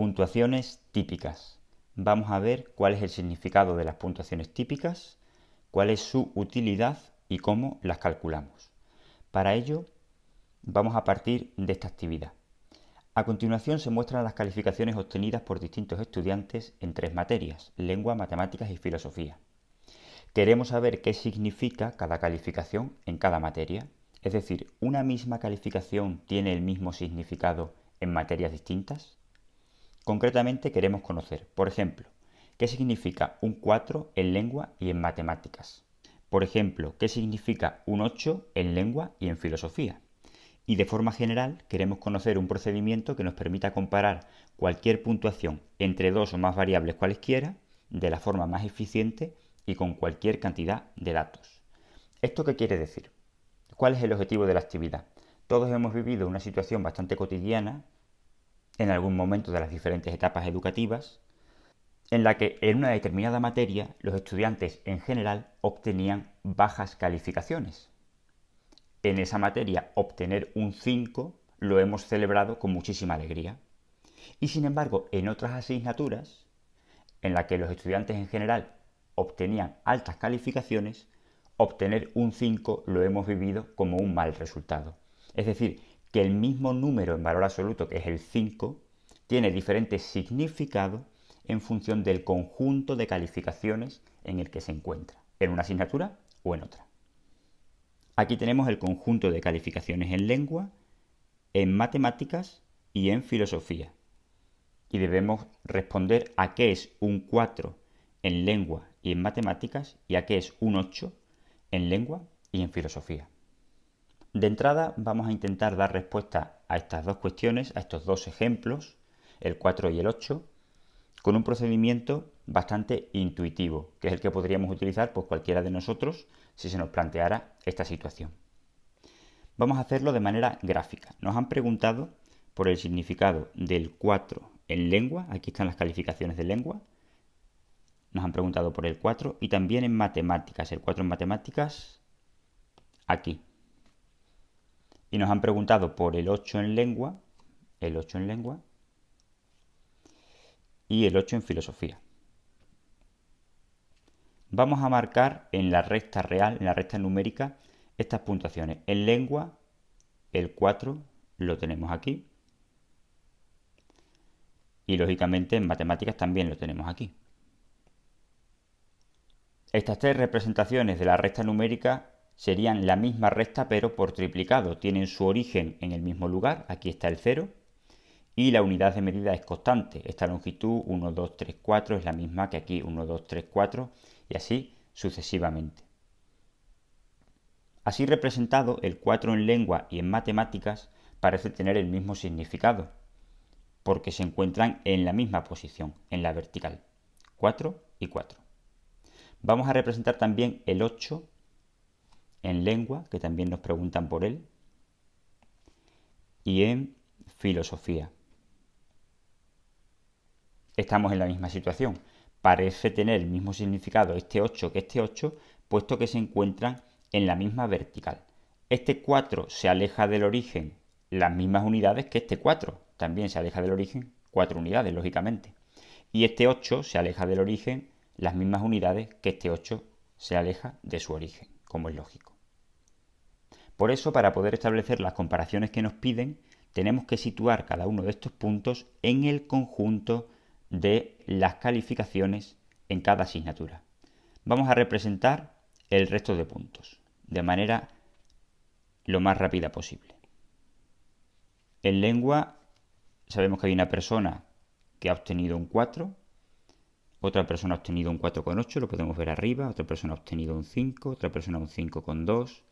Puntuaciones típicas. Vamos a ver cuál es el significado de las puntuaciones típicas, cuál es su utilidad y cómo las calculamos. Para ello, vamos a partir de esta actividad. A continuación se muestran las calificaciones obtenidas por distintos estudiantes en 3 materias: lengua, matemáticas y filosofía. Queremos saber qué significa cada calificación en cada materia, es decir, ¿una misma calificación tiene el mismo significado en materias distintas? Concretamente queremos conocer, por ejemplo, qué significa un 4 en lengua y en matemáticas. Por ejemplo, qué significa un 8 en lengua y en filosofía. Y de forma general queremos conocer un procedimiento que nos permita comparar cualquier puntuación entre dos o más variables cualesquiera de la forma más eficiente y con cualquier cantidad de datos. ¿Esto qué quiere decir? ¿Cuál es el objetivo de la actividad? Todos hemos vivido una situación bastante cotidiana en algún momento de las diferentes etapas educativas, en la que en una determinada materia los estudiantes en general obtenían bajas calificaciones. En esa materia obtener un 5 lo hemos celebrado con muchísima alegría. Y sin embargo, en otras asignaturas, en las que los estudiantes en general obtenían altas calificaciones, obtener un 5 lo hemos vivido como un mal resultado. Es decir, que el mismo número en valor absoluto, que es el 5, tiene diferentes significados en función del conjunto de calificaciones en el que se encuentra, en una asignatura o en otra. Aquí tenemos el conjunto de calificaciones en lengua, en matemáticas y en filosofía. Y debemos responder a qué es un 4 en lengua y en matemáticas y a qué es un 8 en lengua y en filosofía. De entrada vamos a intentar dar respuesta a estas dos cuestiones, a estos dos ejemplos, el 4 y el 8, con un procedimiento bastante intuitivo, que es el que podríamos utilizar pues cualquiera de nosotros si se nos planteara esta situación. Vamos a hacerlo de manera gráfica. Nos han preguntado por el significado del 4 en lengua, aquí están las calificaciones de lengua, nos han preguntado por el 4 y también en matemáticas, el 4 en matemáticas, aquí. Y nos han preguntado por el 8 en lengua, el 8 en lengua y el 8 en filosofía. Vamos a marcar en la recta real, en la recta numérica, estas puntuaciones. En lengua, el 4 lo tenemos aquí. Y lógicamente en matemáticas también lo tenemos aquí. Estas 3 representaciones de la recta numérica serían la misma recta pero por triplicado. Tienen su origen en el mismo lugar, aquí está el 0, y la unidad de medida es constante. Esta longitud 1, 2, 3, 4 es la misma que aquí 1, 2, 3, 4 y así sucesivamente. Así representado, el 4 en lengua y en matemáticas parece tener el mismo significado, porque se encuentran en la misma posición, en la vertical. 4 y 4. Vamos a representar también el 8 en lengua, que también nos preguntan por él, y en filosofía. Estamos en la misma situación. Parece tener el mismo significado este 8 que este 8, puesto que se encuentran en la misma vertical. Este 4 se aleja del origen las mismas unidades que este 4. También se aleja del origen 4 unidades, lógicamente. Y este 8 se aleja del origen las mismas unidades que este 8 se aleja de su origen, como es lógico. Por eso, para poder establecer las comparaciones que nos piden, tenemos que situar cada uno de estos puntos en el conjunto de las calificaciones en cada asignatura. Vamos a representar el resto de puntos de manera lo más rápida posible. En lengua sabemos que hay una persona que ha obtenido un 4, otra persona ha obtenido un 4,8, lo podemos ver arriba, otra persona ha obtenido un 5, otra persona un 5,2,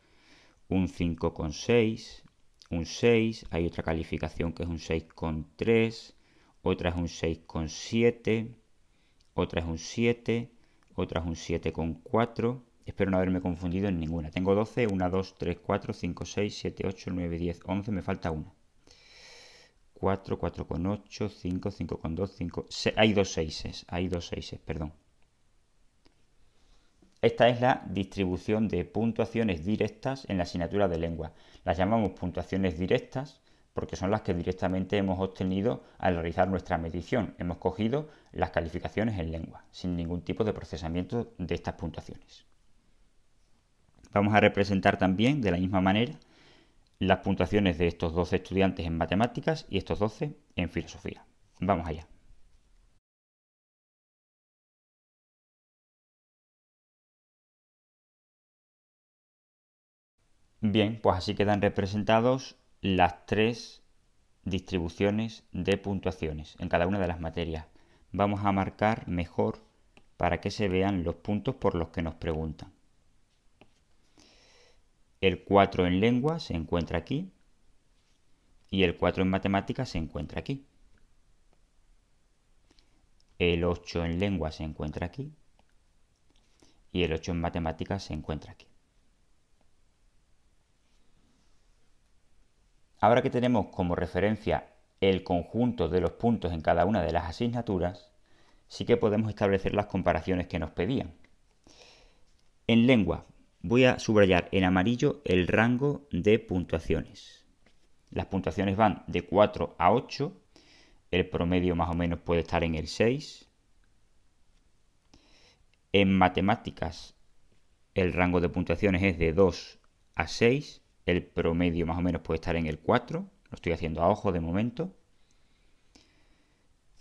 un 5,6, un 6, hay otra calificación que es un 6,3, otra es un 6,7, otra es un 7, otra es un 7,4. Espero no haberme confundido en ninguna. Tengo 12, 1, 2, 3, 4, 5, 6, 7, 8, 9, 10, 11, me falta una. 4, 4,8, 5, 5,2, 5... Hay dos 6, perdón. Esta es la distribución de puntuaciones directas en la asignatura de lengua. Las llamamos puntuaciones directas porque son las que directamente hemos obtenido al realizar nuestra medición. Hemos cogido las calificaciones en lengua, sin ningún tipo de procesamiento de estas puntuaciones. Vamos a representar también, de la misma manera, las puntuaciones de estos 12 estudiantes en matemáticas y estos 12 en filosofía. Vamos allá. Bien, pues así quedan representados las tres distribuciones de puntuaciones en cada una de las materias. Vamos a marcar mejor para que se vean los puntos por los que nos preguntan. El 4 en lengua se encuentra aquí y el 4 en matemáticas se encuentra aquí. El 8 en lengua se encuentra aquí y el 8 en matemáticas se encuentra aquí. Ahora que tenemos como referencia el conjunto de los puntos en cada una de las asignaturas, sí que podemos establecer las comparaciones que nos pedían. En lengua, voy a subrayar en amarillo el rango de puntuaciones. Las puntuaciones van de 4 a 8, el promedio más o menos puede estar en el 6. En matemáticas, el rango de puntuaciones es de 2 a 6, el promedio más o menos puede estar en el 4, lo estoy haciendo a ojo de momento.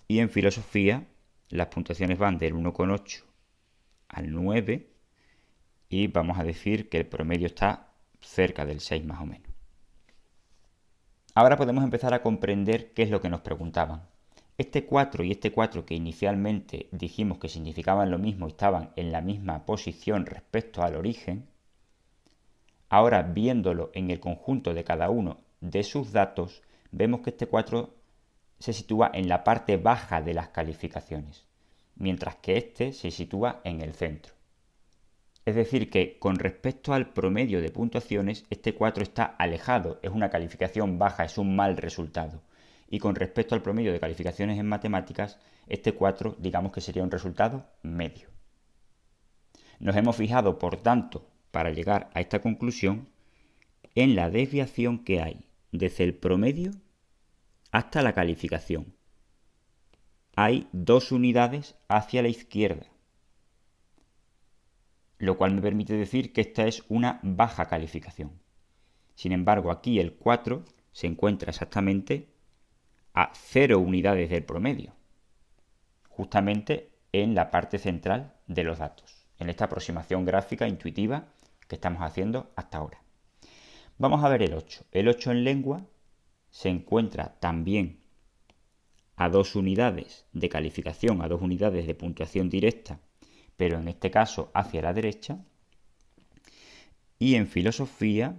Y en filosofía, las puntuaciones van del 1,8 al 9 y vamos a decir que el promedio está cerca del 6 más o menos. Ahora podemos empezar a comprender qué es lo que nos preguntaban. Este 4 y este 4 que inicialmente dijimos que significaban lo mismo y estaban en la misma posición respecto al origen, ahora viéndolo en el conjunto de cada uno de sus datos, vemos que este 4 se sitúa en la parte baja de las calificaciones, mientras que este se sitúa en el centro. Es decir, que con respecto al promedio de puntuaciones, este 4 está alejado, es una calificación baja, es un mal resultado. Y con respecto al promedio de calificaciones en matemáticas, este 4 digamos que sería un resultado medio. Nos hemos fijado, por tanto, para llegar a esta conclusión, en la desviación que hay desde el promedio hasta la calificación. Hay 2 unidades hacia la izquierda, lo cual me permite decir que esta es una baja calificación. Sin embargo, aquí el 4 se encuentra exactamente a 0 unidades del promedio, justamente en la parte central de los datos, en esta aproximación gráfica intuitiva que estamos haciendo hasta ahora. Vamos a ver el 8. El 8 en lengua se encuentra también a 2 unidades de calificación, a 2 unidades de puntuación directa, pero en este caso hacia la derecha. Y en filosofía,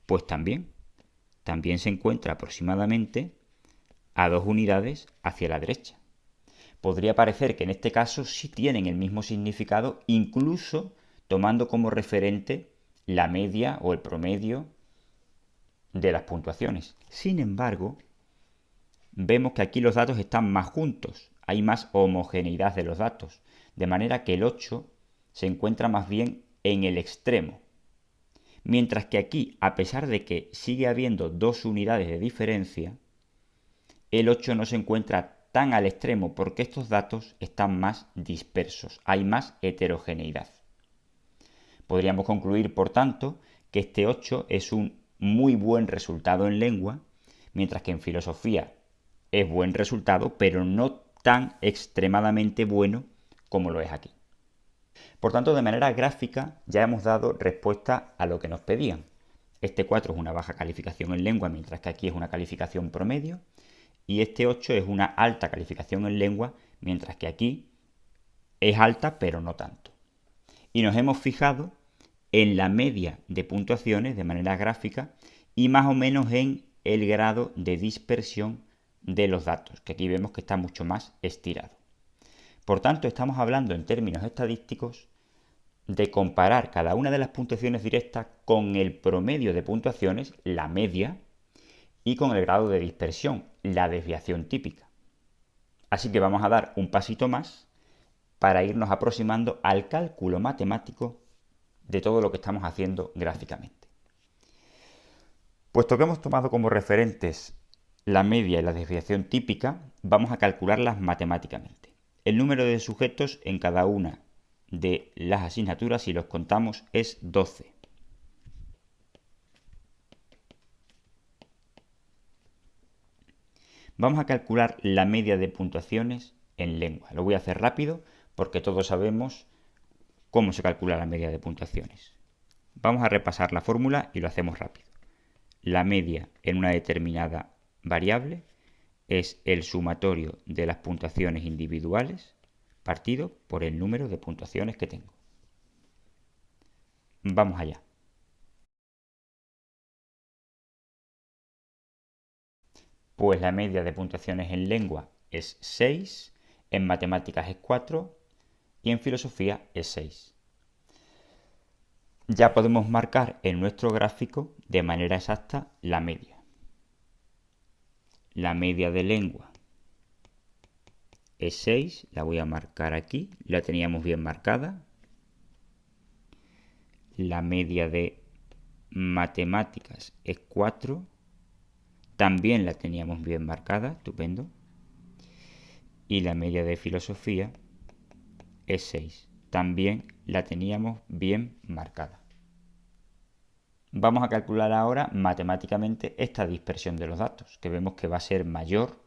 pues también se encuentra aproximadamente a 2 unidades hacia la derecha. Podría parecer que en este caso sí tienen el mismo significado, incluso tomando como referente la media o el promedio de las puntuaciones. Sin embargo, vemos que aquí los datos están más juntos, hay más homogeneidad de los datos, de manera que el 8 se encuentra más bien en el extremo. Mientras que aquí, a pesar de que sigue habiendo 2 unidades de diferencia, el 8 no se encuentra tan al extremo porque estos datos están más dispersos, hay más heterogeneidad. Podríamos concluir, por tanto, que este 8 es un muy buen resultado en lengua, mientras que en filosofía es buen resultado, pero no tan extremadamente bueno como lo es aquí. Por tanto, de manera gráfica ya hemos dado respuesta a lo que nos pedían. Este 4 es una baja calificación en lengua, mientras que aquí es una calificación promedio, y este 8 es una alta calificación en lengua, mientras que aquí es alta, pero no tanto. Y nos hemos fijado en la media de puntuaciones de manera gráfica y más o menos en el grado de dispersión de los datos, que aquí vemos que está mucho más estirado. Por tanto, estamos hablando en términos estadísticos de comparar cada una de las puntuaciones directas con el promedio de puntuaciones, la media, y con el grado de dispersión, la desviación típica. Así que vamos a dar un pasito más para irnos aproximando al cálculo matemático de todo lo que estamos haciendo gráficamente. Puesto que hemos tomado como referentes la media y la desviación típica, vamos a calcularlas matemáticamente. El número de sujetos en cada una de las asignaturas, si los contamos, es 12. Vamos a calcular la media de puntuaciones en lengua. Lo voy a hacer rápido porque todos sabemos cómo se calcula la media de puntuaciones. Vamos a repasar la fórmula y lo hacemos rápido. La media en una determinada variable es el sumatorio de las puntuaciones individuales partido por el número de puntuaciones que tengo. Vamos allá. Pues la media de puntuaciones en lengua es 6, en matemáticas es 4 y en filosofía es 6. Ya podemos marcar en nuestro gráfico de manera exacta la media. La media de lengua es 6, la voy a marcar aquí, la teníamos bien marcada. La media de matemáticas es 4, también la teníamos bien marcada, estupendo. Y la media de filosofía es 6, también la teníamos bien marcada. Vamos a calcular ahora matemáticamente esta dispersión de los datos, que vemos que va a ser mayor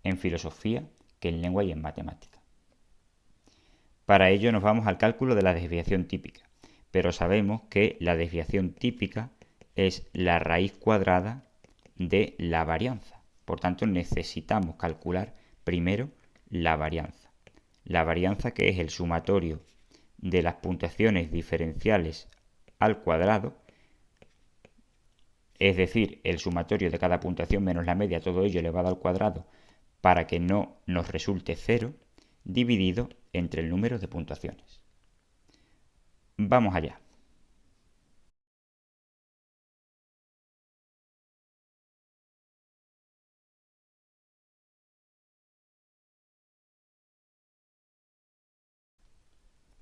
en filosofía que en lengua y en matemática. Para ello nos vamos al cálculo de la desviación típica, pero sabemos que la desviación típica es la raíz cuadrada de la varianza. Por tanto, necesitamos calcular primero la varianza. La varianza, que es el sumatorio de las puntuaciones diferenciales al cuadrado, es decir, el sumatorio de cada puntuación menos la media, todo ello elevado al cuadrado, para que no nos resulte 0, dividido entre el número de puntuaciones. Vamos allá.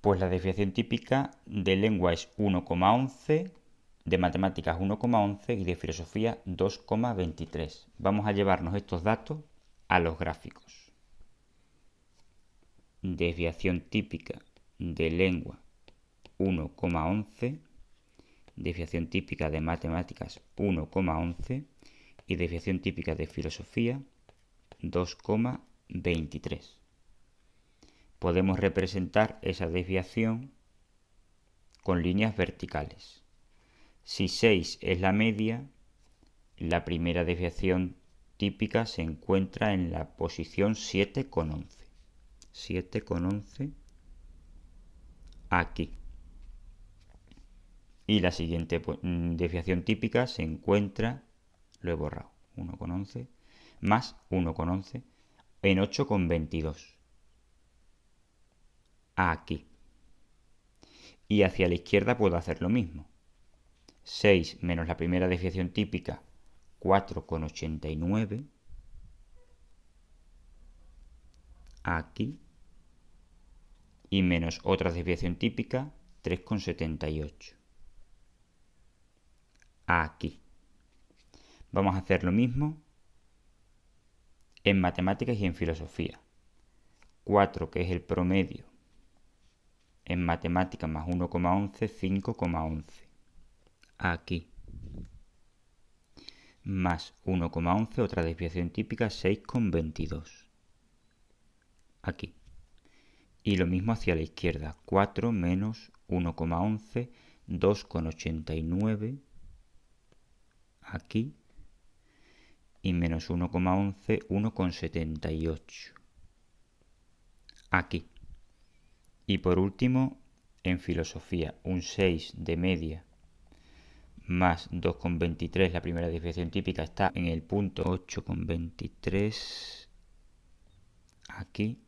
Pues la desviación típica de lengua es 1,11, de matemáticas 1,11 y de filosofía 2,23. Vamos a llevarnos estos datos a los gráficos. Desviación típica de lengua 1,11, desviación típica de matemáticas 1,11 y desviación típica de filosofía 2,23. Podemos representar esa desviación con líneas verticales. Si 6 es la media, la primera desviación típica se encuentra en la posición 7,11. 7,11 aquí. Y la siguiente desviación típica se encuentra, lo he borrado, 1,11 más 1,11 en 8,22. Aquí. Y hacia la izquierda puedo hacer lo mismo. 6 menos la primera desviación típica, 4,89. Aquí. Y menos otra desviación típica, 3,78. Aquí. Vamos a hacer lo mismo en matemáticas y en filosofía. 4, que es el promedio, en matemáticas más 1,11, 5,11. Aquí. Más 1,11, otra desviación típica, 6,22. Aquí. Y lo mismo hacia la izquierda, 4 menos 1,11, 2,89. Aquí. Y menos 1,11, 1,78. Aquí. Y por último, en filosofía, un 6 de media más 2,23, la primera desviación típica está en el punto 8,23. Aquí.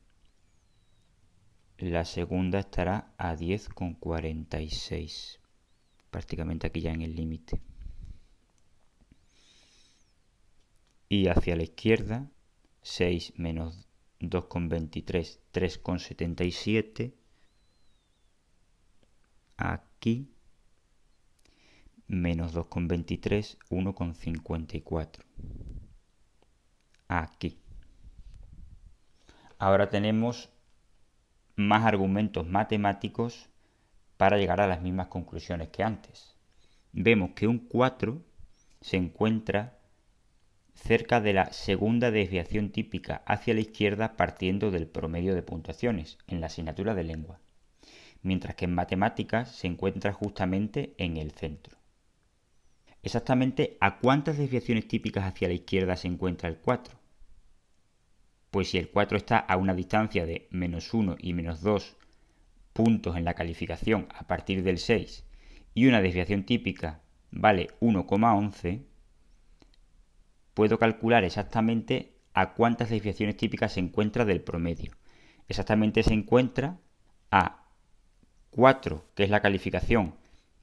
La segunda estará a 10,46. Prácticamente aquí ya en el límite. Y hacia la izquierda, 6 menos 2,23, 3,77. Aquí. menos 2,23, 1,54. Aquí. Ahora tenemos más argumentos matemáticos para llegar a las mismas conclusiones que antes. Vemos que un 4 se encuentra cerca de la segunda desviación típica hacia la izquierda partiendo del promedio de puntuaciones en la asignatura de lengua, mientras que en matemáticas se encuentra justamente en el centro. Exactamente, ¿a cuántas desviaciones típicas hacia la izquierda se encuentra el 4? Pues si el 4 está a una distancia de menos 1 y menos 2 puntos en la calificación a partir del 6 y una desviación típica vale 1,11, puedo calcular exactamente a cuántas desviaciones típicas se encuentra del promedio. Exactamente se encuentra a 4, que es la calificación,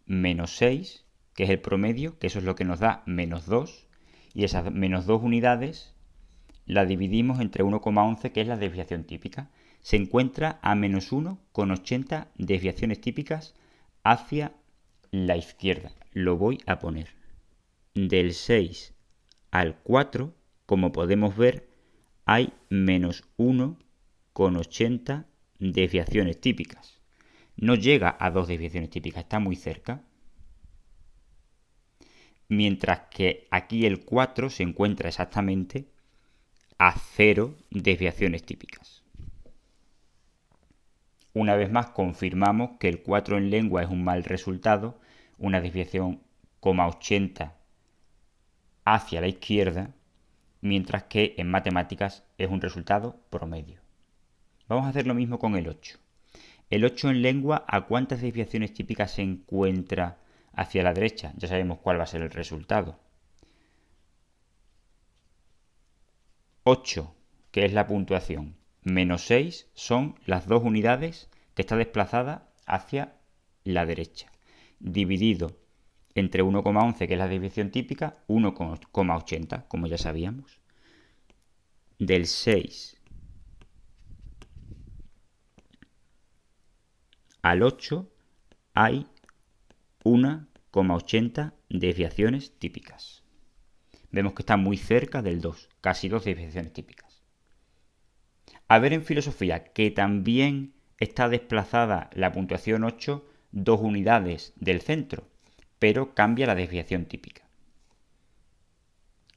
menos 6, que es el promedio, que eso es lo que nos da menos 2, y esas menos 2 unidades la dividimos entre 1,11, que es la desviación típica. Se encuentra a menos 1,80 desviaciones típicas hacia la izquierda. Lo voy a poner. Del 6 al 4, como podemos ver, hay menos 1,80 desviaciones típicas. No llega a 2 desviaciones típicas, está muy cerca. Mientras que aquí el 4 se encuentra exactamente a 0 desviaciones típicas. Una vez más confirmamos que el 4 en lengua es un mal resultado, una desviación 0,80 hacia la izquierda, mientras que en matemáticas es un resultado promedio. Vamos a hacer lo mismo con el 8. El 8 en lengua, ¿a cuántas desviaciones típicas se encuentra hacia la derecha? Ya sabemos cuál va a ser el resultado. 8, que es la puntuación, menos 6 son las dos unidades que está desplazada hacia la derecha, dividido entre 1,11, que es la desviación típica, 1,80, como ya sabíamos. Del 6 al 8 hay 1,80 desviaciones típicas. Vemos que está muy cerca del 2, casi 2 desviaciones típicas. A ver en filosofía, que también está desplazada la puntuación 8 2 unidades del centro, pero cambia la desviación típica.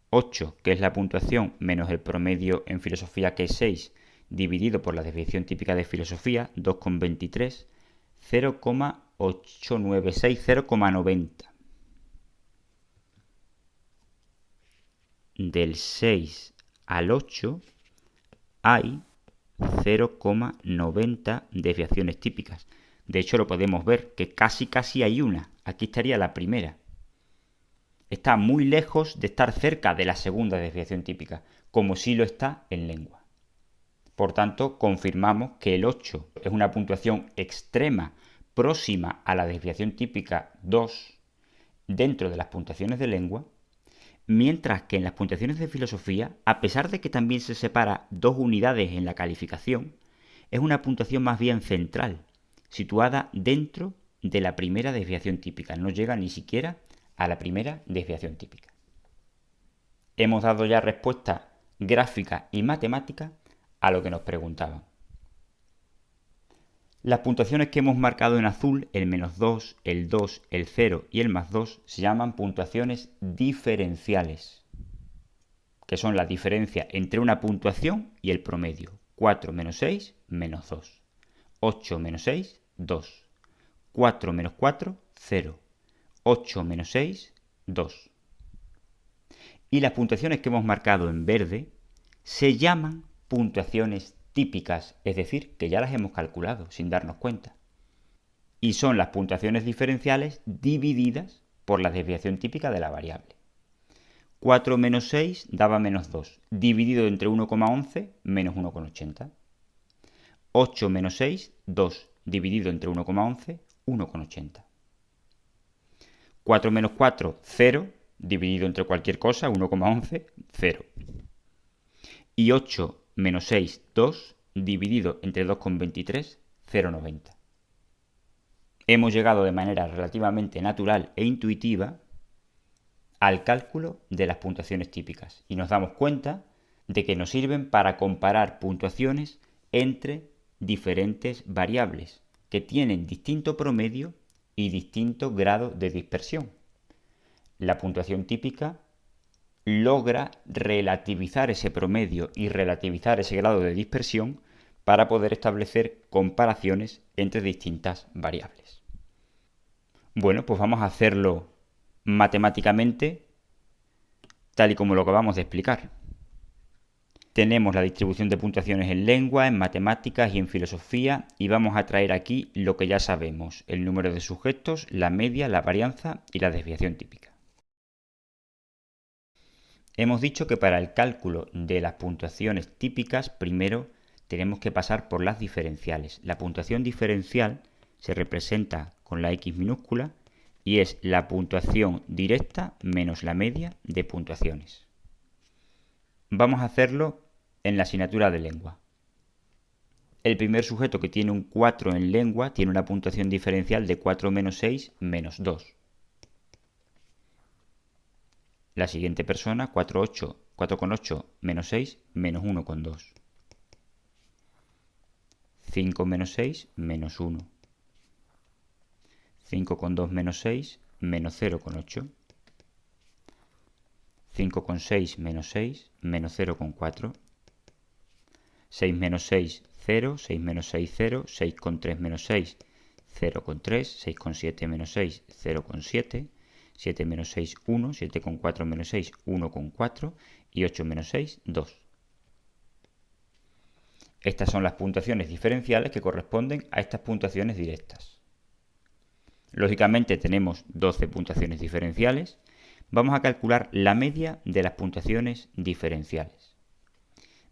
8, que es la puntuación, menos el promedio en filosofía, que es 6, dividido por la desviación típica de filosofía, 2,23, 0,896, 0,90. Del 6 al 8 hay 0,90 desviaciones típicas. De hecho, lo podemos ver, que casi hay una. Aquí estaría la primera. Está muy lejos de estar cerca de la segunda desviación típica, como sí lo está en lengua. Por tanto, confirmamos que el 8 es una puntuación extrema próxima a la desviación típica 2 dentro de las puntuaciones de lengua, mientras que en las puntuaciones de filosofía, a pesar de que también se separa 2 unidades en la calificación, es una puntuación más bien central, situada dentro de la primera desviación típica. No llega ni siquiera a la primera desviación típica. Hemos dado ya respuesta gráfica y matemática a lo que nos preguntaban. Las puntuaciones que hemos marcado en azul, el menos 2, el 2, el 0 y el más 2, se llaman puntuaciones diferenciales, que son la diferencia entre una puntuación y el promedio. 4 menos 6, menos 2. 8 menos 6, 2. 4 menos 4, 0. 8 menos 6, 2. Y las puntuaciones que hemos marcado en verde se llaman puntuaciones típicas, es decir, que ya las hemos calculado sin darnos cuenta. Y son las puntuaciones diferenciales divididas por la desviación típica de la variable. 4 menos 6 daba menos 2, dividido entre 1,11 menos 1,80. 8 menos 6, 2, dividido entre 1,11, 1,80. 4 menos 4, 0, dividido entre cualquier cosa, 1,11, 0. Y 8 menos 6, 2, dividido entre 2,23, 0,90. hemos llegado de manera relativamente natural e intuitiva al cálculo de las puntuaciones típicas y nos damos cuenta de que nos sirven para comparar puntuaciones entre diferentes variables que tienen distinto promedio y distinto grado de dispersión. La puntuación típica logra relativizar ese promedio y relativizar ese grado de dispersión para poder establecer comparaciones entre distintas variables. Bueno, pues vamos a hacerlo matemáticamente tal y como lo acabamos de explicar. Tenemos la distribución de puntuaciones en lengua, en matemáticas y en filosofía y vamos a traer aquí lo que ya sabemos, el número de sujetos, la media, la varianza y la desviación típica. Hemos dicho que para el cálculo de las puntuaciones típicas primero tenemos que pasar por las diferenciales. La puntuación diferencial se representa con la X minúscula y es la puntuación directa menos la media de puntuaciones. Vamos a hacerlo en la asignatura de lengua. El primer sujeto que tiene un 4 en lengua tiene una puntuación diferencial de 4 menos 6 menos 2. La siguiente persona, 4,8 menos 6 menos 1,2. 5 menos 6 menos 1. 5,2 menos 6 menos 0,8. 5,6 menos 6 menos 0,4. 6 menos 6, 0. 6 menos 6, 0. 6,3 menos 6, 0,3. 6,7 menos 6, 0,7. 7 menos 6, 1. 7,4 menos 6, 1,4. Y 8 menos 6, 2. Estas son las puntuaciones diferenciales que corresponden a estas puntuaciones directas. Lógicamente tenemos 12 puntuaciones diferenciales. Vamos a calcular la media de las puntuaciones diferenciales.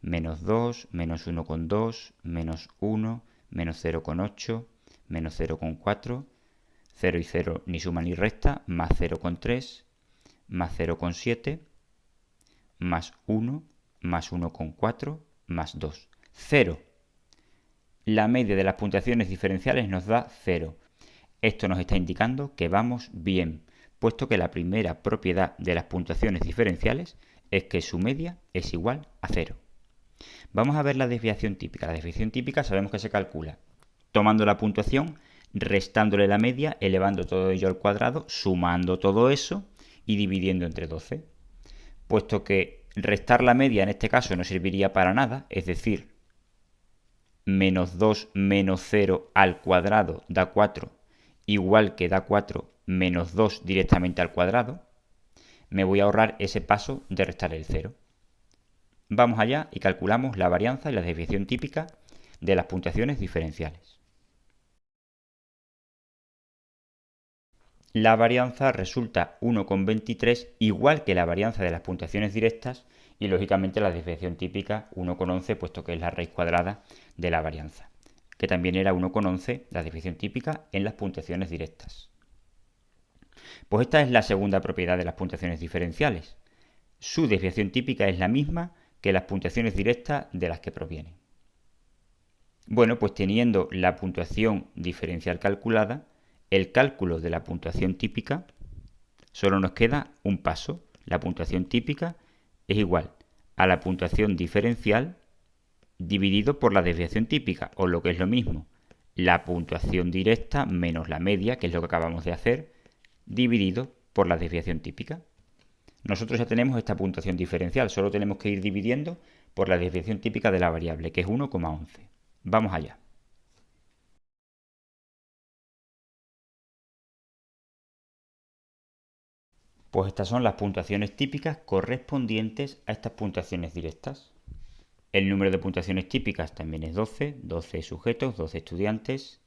Menos 2, menos 1,2, menos 1, menos 0,8, menos 0,4, 0 y 0 ni suma ni resta, más 0,3, más 0,7, más 1, más 1,4, más 2. 0. La media de las puntuaciones diferenciales nos da 0. Esto nos está indicando que vamos bien, puesto que la primera propiedad de las puntuaciones diferenciales es que su media es igual a 0. Vamos a ver la desviación típica. La desviación típica sabemos que se calcula tomando la puntuación, restándole la media, elevando todo ello al cuadrado, sumando todo eso y dividiendo entre 12. Puesto que restar la media en este caso no serviría para nada, es decir, menos 2 menos 0 al cuadrado da 4, igual que da 4 menos 2 directamente al cuadrado, me voy a ahorrar ese paso de restar el 0. Vamos allá y calculamos la varianza y la desviación típica de las puntuaciones diferenciales. La varianza resulta 1,23, igual que la varianza de las puntuaciones directas, y lógicamente la desviación típica 1,11, puesto que es la raíz cuadrada de la varianza, que también era 1,11 la desviación típica en las puntuaciones directas. Pues esta es la segunda propiedad de las puntuaciones diferenciales. Su desviación típica es la misma que las puntuaciones directas de las que provienen. Bueno, pues teniendo la puntuación diferencial calculada, el cálculo de la puntuación típica solo nos queda un paso. La puntuación típica es igual a la puntuación diferencial dividido por la desviación típica, o lo que es lo mismo, la puntuación directa menos la media, que es lo que acabamos de hacer, dividido por la desviación típica. Nosotros ya tenemos esta puntuación diferencial, solo tenemos que ir dividiendo por la desviación típica de la variable, que es 1,11. Vamos allá. Pues estas son las puntuaciones típicas correspondientes a estas puntuaciones directas. El número de puntuaciones típicas también es 12, 12 sujetos, 12 estudiantes.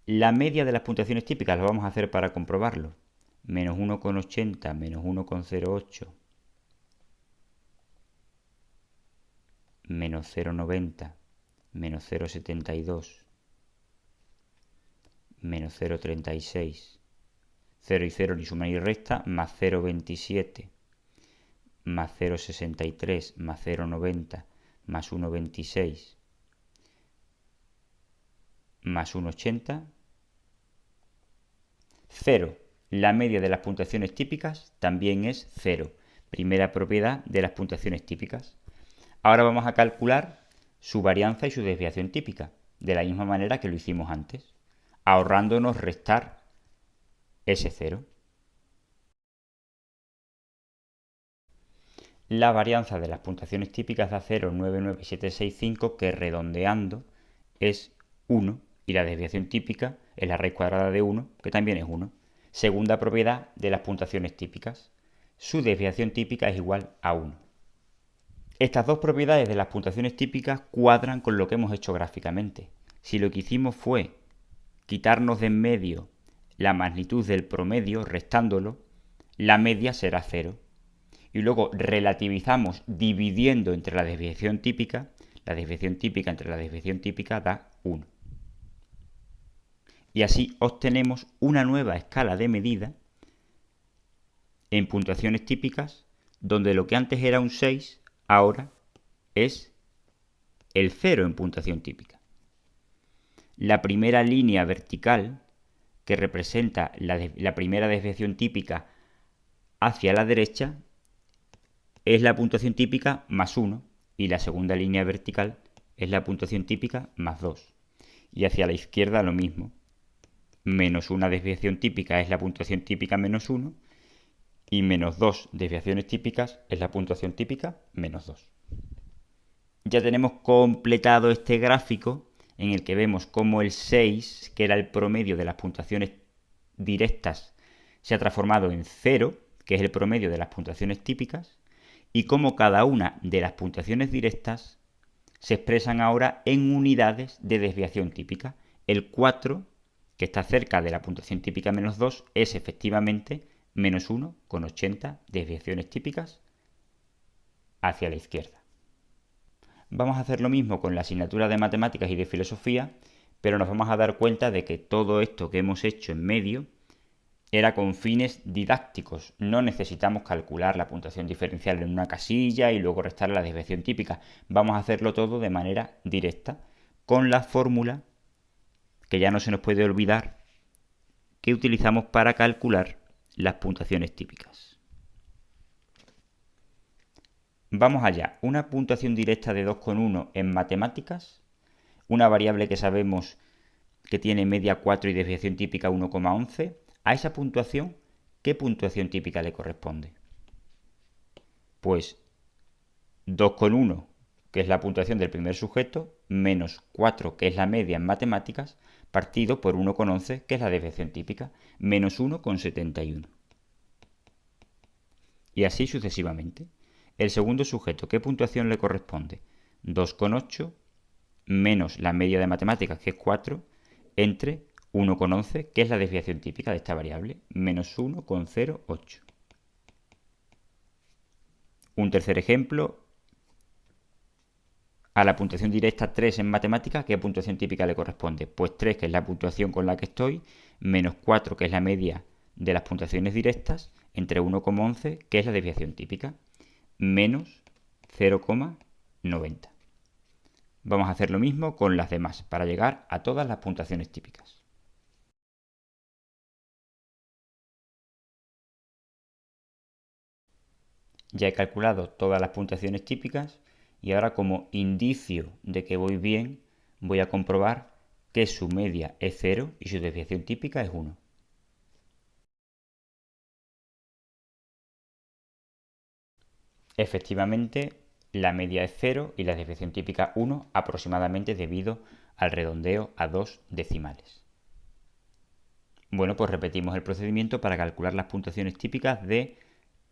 La media de las puntuaciones típicas lo vamos a hacer para comprobarlo. Menos 1,80, menos 1,08, menos 0,90, menos 0,72, menos 0,36, 0 y 0 ni suma ni resta, más 0,27, más 0,63, más 0,90, más 1,26, más 1,80, 0. La media de las puntuaciones típicas también es 0. Primera propiedad de las puntuaciones típicas. Ahora vamos a calcular su varianza y su desviación típica, de la misma manera que lo hicimos antes, ahorrándonos restar ese 0. La varianza de las puntuaciones típicas da 0,99765, que redondeando es 1, y la desviación típica es la raíz cuadrada de 1, que también es 1. Segunda propiedad de las puntuaciones típicas. Su desviación típica es igual a 1. Estas dos propiedades de las puntuaciones típicas cuadran con lo que hemos hecho gráficamente. Si lo que hicimos fue quitarnos de en medio la magnitud del promedio restándolo, la media será 0. Y luego relativizamos dividiendo entre la desviación típica entre la desviación típica da 1. Y así obtenemos una nueva escala de medida en puntuaciones típicas, donde lo que antes era un 6, ahora es el 0 en puntuación típica. La primera línea vertical, que representa la primera desviación típica hacia la derecha, es la puntuación típica más 1, y la segunda línea vertical es la puntuación típica más 2. Y hacia la izquierda lo mismo. Menos una desviación típica es la puntuación típica menos 1, y menos 2 desviaciones típicas es la puntuación típica menos 2. Ya tenemos completado este gráfico en el que vemos cómo el 6, que era el promedio de las puntuaciones directas, se ha transformado en 0, que es el promedio de las puntuaciones típicas, y cómo cada una de las puntuaciones directas se expresan ahora en unidades de desviación típica. El 4, que está cerca de la puntuación típica menos 2, es efectivamente menos 1,80 desviaciones típicas hacia la izquierda. Vamos a hacer lo mismo con la asignatura de matemáticas y de filosofía, pero nos vamos a dar cuenta de que todo esto que hemos hecho en medio era con fines didácticos. No necesitamos calcular la puntuación diferencial en una casilla y luego restar la desviación típica. Vamos a hacerlo todo de manera directa, con la fórmula que ya no se nos puede olvidar que utilizamos para calcular las puntuaciones típicas. Vamos allá. Una puntuación directa de 2,1 en matemáticas, una variable que sabemos que tiene media 4 y desviación típica 1,11, a esa puntuación, ¿qué puntuación típica le corresponde? Pues 2,1, que es la puntuación del primer sujeto, menos 4, que es la media en matemáticas, partido por 1,11, que es la desviación típica, menos 1,71. Y así sucesivamente. El segundo sujeto, ¿qué puntuación le corresponde? 2,8 menos la media de matemáticas, que es 4, entre 1,11, que es la desviación típica de esta variable, menos 1,08. Un tercer ejemplo, a la puntuación directa 3 en matemáticas, ¿qué puntuación típica le corresponde? Pues 3, que es la puntuación con la que estoy, menos 4, que es la media de las puntuaciones directas, entre 1,11, que es la desviación típica, menos 0,90. Vamos a hacer lo mismo con las demás, para llegar a todas las puntuaciones típicas. Ya he calculado todas las puntuaciones típicas y ahora, como indicio de que voy bien, voy a comprobar que su media es 0 y su desviación típica es 1. Efectivamente, la media es 0 y la desviación típica 1, aproximadamente debido al redondeo a 2 decimales. Bueno, pues repetimos el procedimiento para calcular las puntuaciones típicas de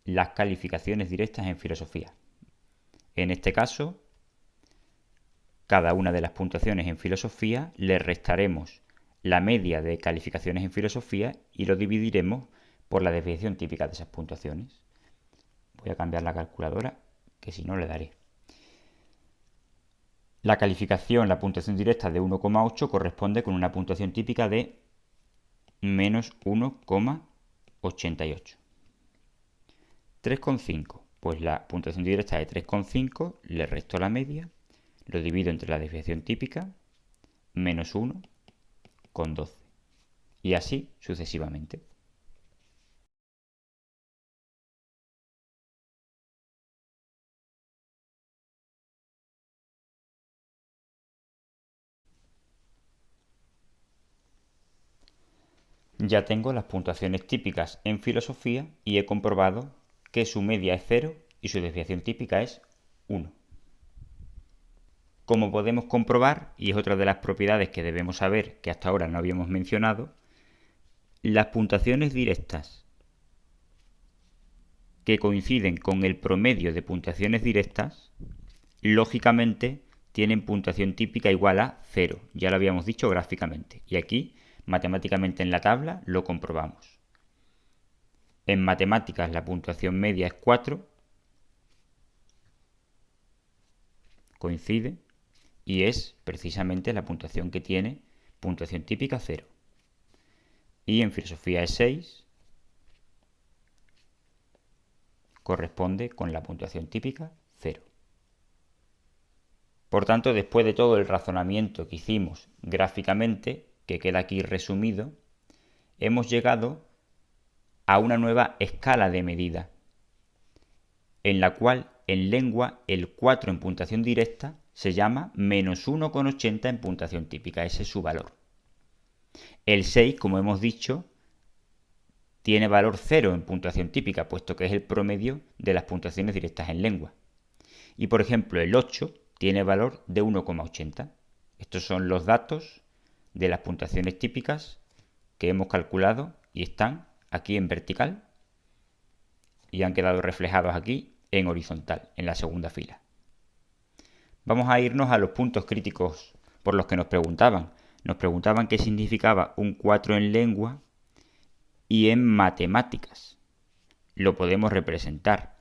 las calificaciones directas en filosofía. En este caso, cada una de las puntuaciones en filosofía le restaremos la media de calificaciones en filosofía y lo dividiremos por la desviación típica de esas puntuaciones. Voy a cambiar la calculadora, que si no le daré. La calificación, la puntuación directa de 1,8 corresponde con una puntuación típica de menos 1,88. 3,5. Pues la puntuación directa de 3,5 le resto la media, lo divido entre la desviación típica, menos 1,12. Y así sucesivamente. Ya tengo las puntuaciones típicas en filosofía y he comprobado que su media es 0 y su desviación típica es 1. Como podemos comprobar, y es otra de las propiedades que debemos saber que hasta ahora no habíamos mencionado, las puntuaciones directas que coinciden con el promedio de puntuaciones directas, lógicamente tienen puntuación típica igual a 0. Ya lo habíamos dicho gráficamente. Y aquí, matemáticamente en la tabla, lo comprobamos. En matemáticas la puntuación media es 4, coincide, y es precisamente la puntuación que tiene puntuación típica 0. Y en filosofía es 6, corresponde con la puntuación típica 0. Por tanto, después de todo el razonamiento que hicimos gráficamente, que queda aquí resumido, hemos llegado a una nueva escala de medida, en la cual en lengua el 4 en puntuación directa se llama menos 1,80 en puntuación típica, ese es su valor. El 6, como hemos dicho, tiene valor 0 en puntuación típica, puesto que es el promedio de las puntuaciones directas en lengua. Y por ejemplo, el 8 tiene valor de 1,80. Estos son los datos de las puntuaciones típicas que hemos calculado y están aquí en vertical y han quedado reflejados aquí en horizontal, en la segunda fila. Vamos a irnos a los puntos críticos por los que nos preguntaban. Nos preguntaban qué significaba un 4 en lengua y en matemáticas. Lo podemos representar.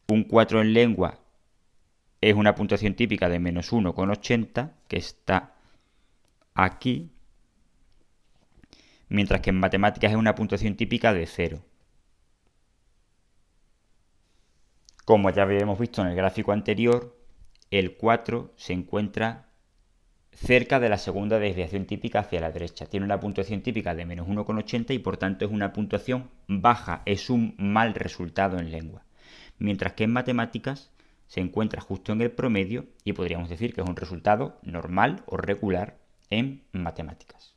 Un 4 en lengua es una puntuación típica de menos 1,80, que está aquí, mientras que en matemáticas es una puntuación típica de 0. Como ya habíamos visto en el gráfico anterior, el 4 se encuentra cerca de la segunda desviación típica hacia la derecha. Tiene una puntuación típica de menos 1,80 y por tanto es una puntuación baja, es un mal resultado en lengua. Mientras que en matemáticas se encuentra justo en el promedio y podríamos decir que es un resultado normal o regular en matemáticas.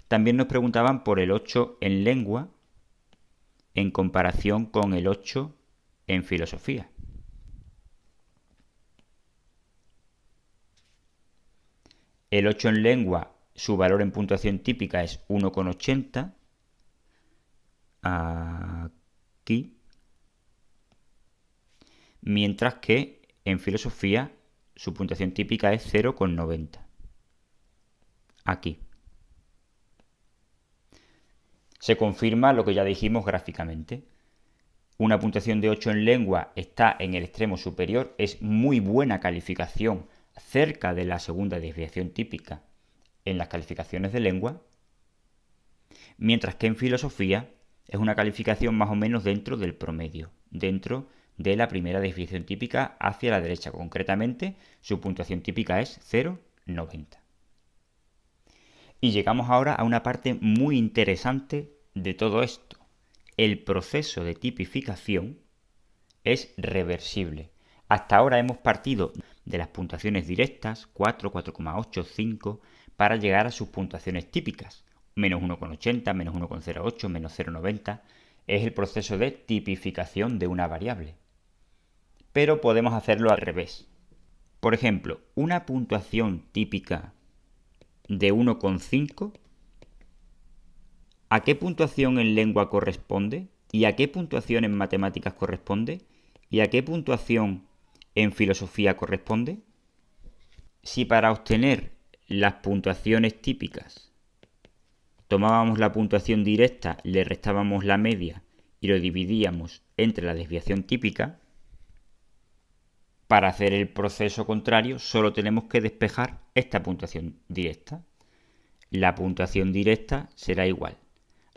También nos preguntaban por el 8 en lengua en comparación con el 8 en filosofía. El 8 en lengua, su valor en puntuación típica es 1,80. Aquí. Mientras que en filosofía su puntuación típica es 0,90. Aquí. Se confirma lo que ya dijimos gráficamente. Una puntuación de 8 en lengua está en el extremo superior, es muy buena calificación, cerca de la segunda desviación típica en las calificaciones de lengua, mientras que en filosofía es una calificación más o menos dentro del promedio, dentro de la primera desviación típica hacia la derecha. Concretamente, su puntuación típica es 0,90. Y llegamos ahora a una parte muy interesante de todo esto. El proceso de tipificación es reversible. Hasta ahora hemos partido de las puntuaciones directas, 4, 4,8, 5, para llegar a sus puntuaciones típicas, menos 1,80, menos 1,08, menos 0,90. Es el proceso de tipificación de una variable. Pero podemos hacerlo al revés. Por ejemplo, una puntuación típica de 1,5, ¿a qué puntuación en lengua corresponde? ¿Y a qué puntuación en matemáticas corresponde? ¿Y a qué puntuación en filosofía corresponde? Si para obtener las puntuaciones típicas tomábamos la puntuación directa, le restábamos la media y lo dividíamos entre la desviación típica, para hacer el proceso contrario solo tenemos que despejar esta puntuación directa. La puntuación directa será igual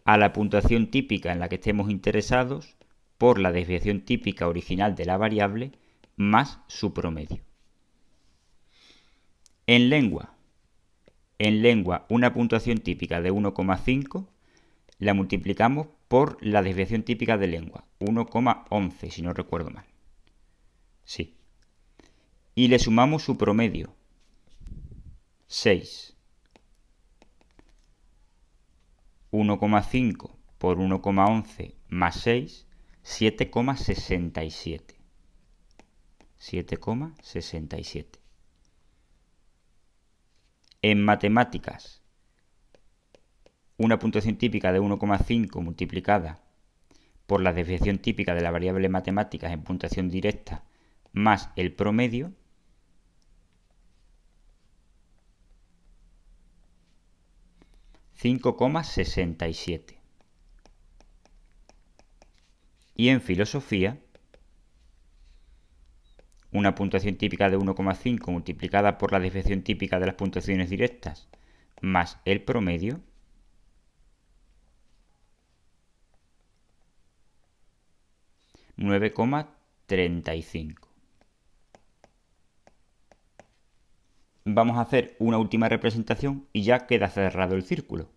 a la puntuación típica en la que estemos interesados por la desviación típica original de la variable más su promedio. En lengua, una puntuación típica de 1,5 la multiplicamos por la desviación típica de lengua, 1,11 si no recuerdo mal. Sí. Y le sumamos su promedio, 6. 1,5 por 1,11 más 6, 7,67. 7,67. En matemáticas, una puntuación típica de 1,5 multiplicada por la desviación típica de la variable matemáticas en puntuación directa más el promedio, ,67. Y en filosofía, una puntuación típica de 1,5 multiplicada por la desviación típica de las puntuaciones directas más el promedio, ,9,35. Vamos a hacer una última representación y ya queda cerrado el círculo.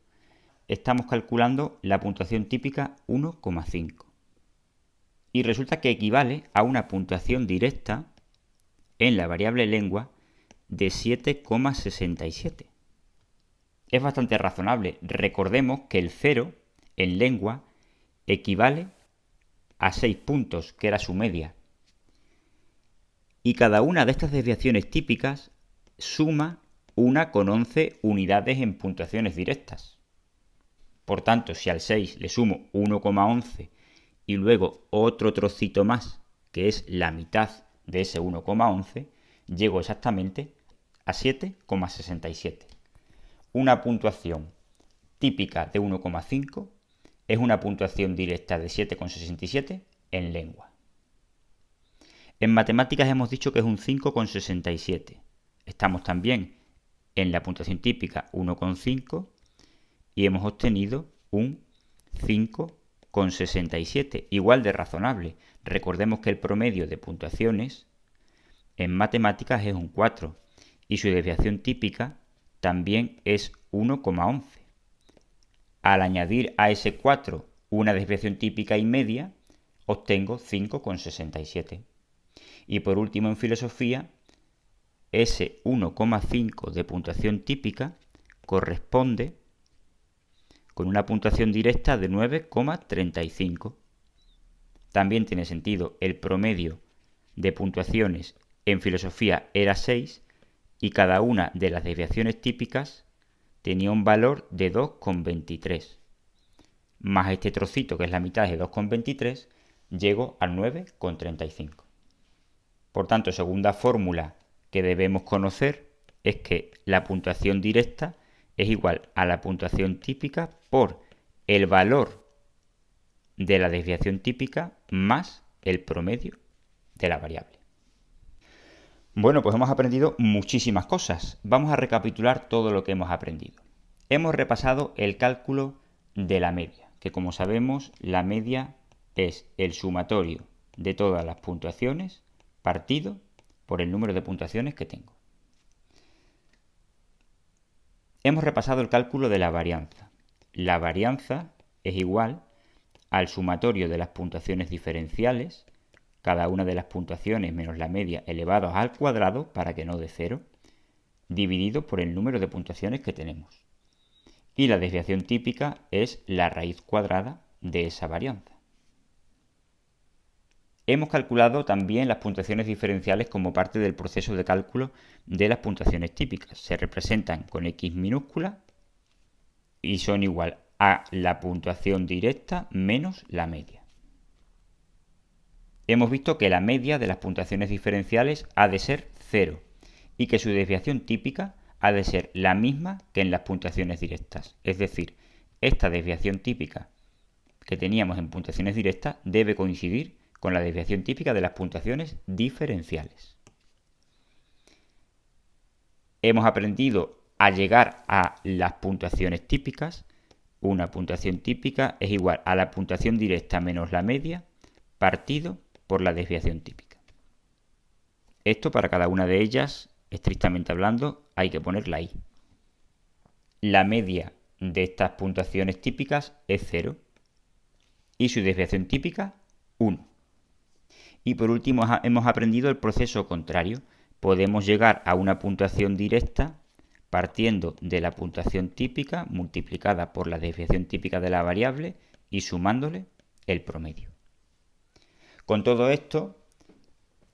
Estamos calculando la puntuación típica 1,5. Y resulta que equivale a una puntuación directa en la variable lengua de 7,67. Es bastante razonable. Recordemos que el 0 en lengua equivale a 6 puntos, que era su media. Y cada una de estas desviaciones típicas suma 1,11 unidades en puntuaciones directas. Por tanto, si al 6 le sumo 1,11 y luego otro trocito más, que es la mitad de ese 1,11, llego exactamente a 7,67. Una puntuación típica de 1,5 es una puntuación directa de 7,67 en lengua. En matemáticas hemos dicho que es un 5,67. Estamos también en la puntuación típica 1,5 y hemos obtenido un 5,67, igual de razonable. Recordemos que el promedio de puntuaciones en matemáticas es un 4 y su desviación típica también es 1,11. Al añadir a ese 4 una desviación típica y media, obtengo 5,67. Y por último, en filosofía, ese 1,5 de puntuación típica corresponde con una puntuación directa de 9,35. También tiene sentido, el promedio de puntuaciones en filosofía era 6 y cada una de las desviaciones típicas tenía un valor de 2,23. Más este trocito, que es la mitad de 2,23, llego al 9,35. Por tanto, segunda fórmula que debemos conocer es que la puntuación directa es igual a la puntuación típica por el valor de la desviación típica más el promedio de la variable. Bueno, pues hemos aprendido muchísimas cosas. Vamos a recapitular todo lo que hemos aprendido. Hemos repasado el cálculo de la media, que como sabemos, la media es el sumatorio de todas las puntuaciones partido por el número de puntuaciones que tengo. Hemos repasado el cálculo de la varianza. La varianza es igual al sumatorio de las puntuaciones diferenciales, cada una de las puntuaciones menos la media elevados al cuadrado, para que no dé 0, dividido por el número de puntuaciones que tenemos. Y la desviación típica es la raíz cuadrada de esa varianza. Hemos calculado también las puntuaciones diferenciales como parte del proceso de cálculo de las puntuaciones típicas. Se representan con X minúscula y son igual a la puntuación directa menos la media. Hemos visto que la media de las puntuaciones diferenciales ha de ser 0 y que su desviación típica ha de ser la misma que en las puntuaciones directas. Es decir, esta desviación típica que teníamos en puntuaciones directas debe coincidir con la desviación típica de las puntuaciones diferenciales. Hemos aprendido a llegar a las puntuaciones típicas. Una puntuación típica es igual a la puntuación directa menos la media partido por la desviación típica. Esto para cada una de ellas, estrictamente hablando, hay que poner la i. La media de estas puntuaciones típicas es 0 y su desviación típica 1. Y por último hemos aprendido el proceso contrario. Podemos llegar a una puntuación directa partiendo de la puntuación típica multiplicada por la desviación típica de la variable y sumándole el promedio. Con todo esto,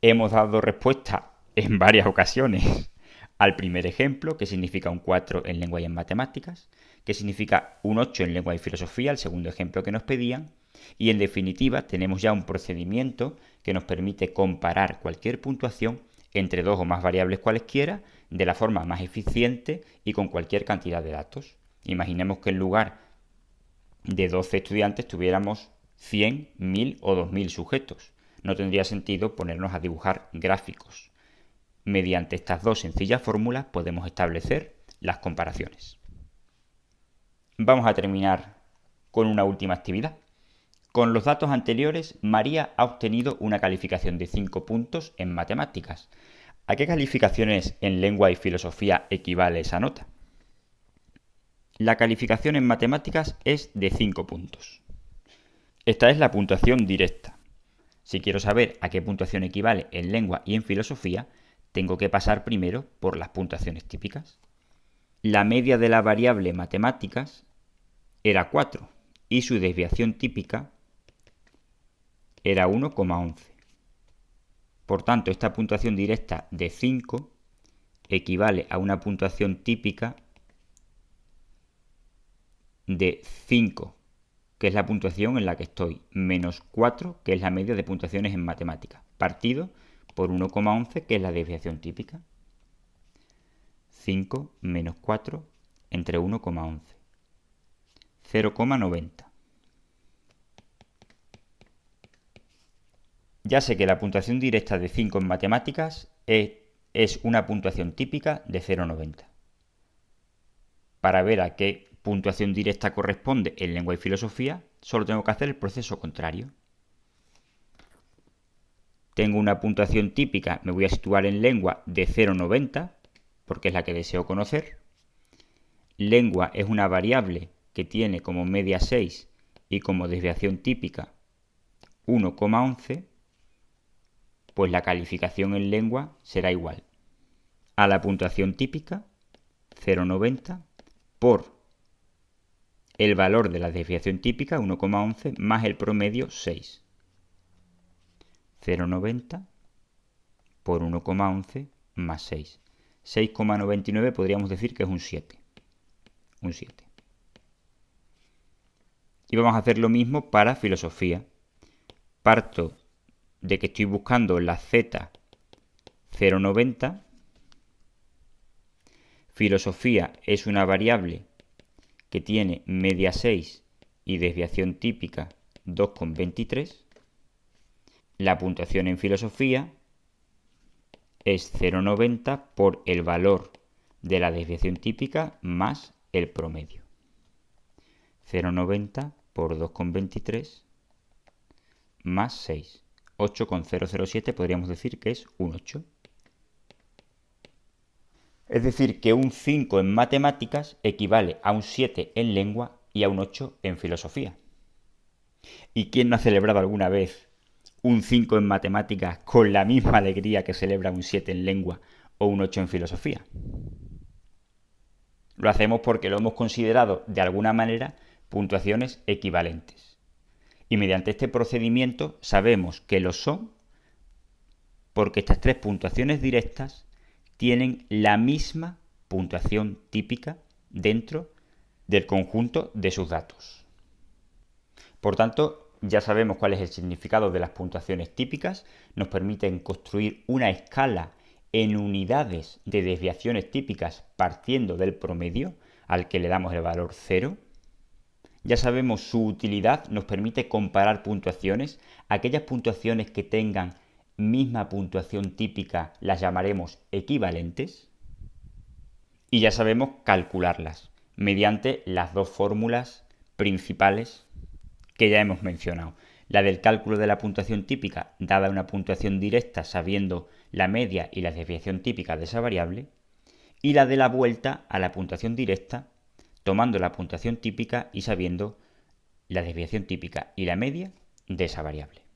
hemos dado respuesta en varias ocasiones al primer ejemplo, que significa un 4 en lengua y en matemáticas, que significa un 8 en lengua y filosofía, el segundo ejemplo que nos pedían, y en definitiva tenemos ya un procedimiento que nos permite comparar cualquier puntuación entre dos o más variables cualesquiera de la forma más eficiente y con cualquier cantidad de datos. Imaginemos que en lugar de 12 estudiantes tuviéramos 100, 1000 o 2000 sujetos. No tendría sentido ponernos a dibujar gráficos. Mediante estas dos sencillas fórmulas podemos establecer las comparaciones. Vamos a terminar con una última actividad. Con los datos anteriores, María ha obtenido una calificación de 5 puntos en matemáticas. ¿A qué calificaciones en lengua y filosofía equivale esa nota? La calificación en matemáticas es de 5 puntos. Esta es la puntuación directa. Si quiero saber a qué puntuación equivale en lengua y en filosofía, tengo que pasar primero por las puntuaciones típicas. La media de la variable matemáticas era 4 y su desviación típica era 1,11. Por tanto, esta puntuación directa de 5 equivale a una puntuación típica de 5, que es la puntuación en la que estoy, menos 4, que es la media de puntuaciones en matemáticas, partido por 1,11, que es la desviación típica. 5 menos 4 entre 1,11. 0,90. Ya sé que la puntuación directa de 5 en matemáticas es una puntuación típica de 0,90. Para ver a qué puntuación directa corresponde en lengua y filosofía, solo tengo que hacer el proceso contrario. Tengo una puntuación típica, me voy a situar en lengua de 0,90, porque es la que deseo conocer. Lengua es una variable que tiene como media 6 y como desviación típica 1,11, pues la calificación en lengua será igual a la puntuación típica 0,90 por el valor de la desviación típica 1,11 más el promedio 6. 0,90 por 1,11 más 6. 6,99 podríamos decir que es un 7. Un 7. Y vamos a hacer lo mismo para filosofía. Parto de que estoy buscando la Z 0,90. Filosofía es una variable que tiene media 6 y desviación típica 2,23. La puntuación en filosofía es 0,90 por el valor de la desviación típica más el promedio. 0,90 por 2,23 más 6. 8,007 podríamos decir que es un 8. Es decir, que un 5 en matemáticas equivale a un 7 en lengua y a un 8 en filosofía. ¿Y quién no ha celebrado alguna vez un 5 en matemáticas con la misma alegría que celebra un 7 en lengua o un 8 en filosofía? Lo hacemos porque lo hemos considerado de alguna manera puntuaciones equivalentes. Y mediante este procedimiento sabemos que lo son porque estas tres puntuaciones directas tienen la misma puntuación típica dentro del conjunto de sus datos. Por tanto, ya sabemos cuál es el significado de las puntuaciones típicas, nos permiten construir una escala en unidades de desviaciones típicas partiendo del promedio al que le damos el valor 0. Ya sabemos su utilidad, nos permite comparar puntuaciones. Aquellas puntuaciones que tengan misma puntuación típica las llamaremos equivalentes. Y ya sabemos calcularlas mediante las dos fórmulas principales que ya hemos mencionado. La del cálculo de la puntuación típica dada una puntuación directa sabiendo la media y la desviación típica de esa variable. Y la de la vuelta a la puntuación directa tomando la puntuación típica y sabiendo la desviación típica y la media de esa variable.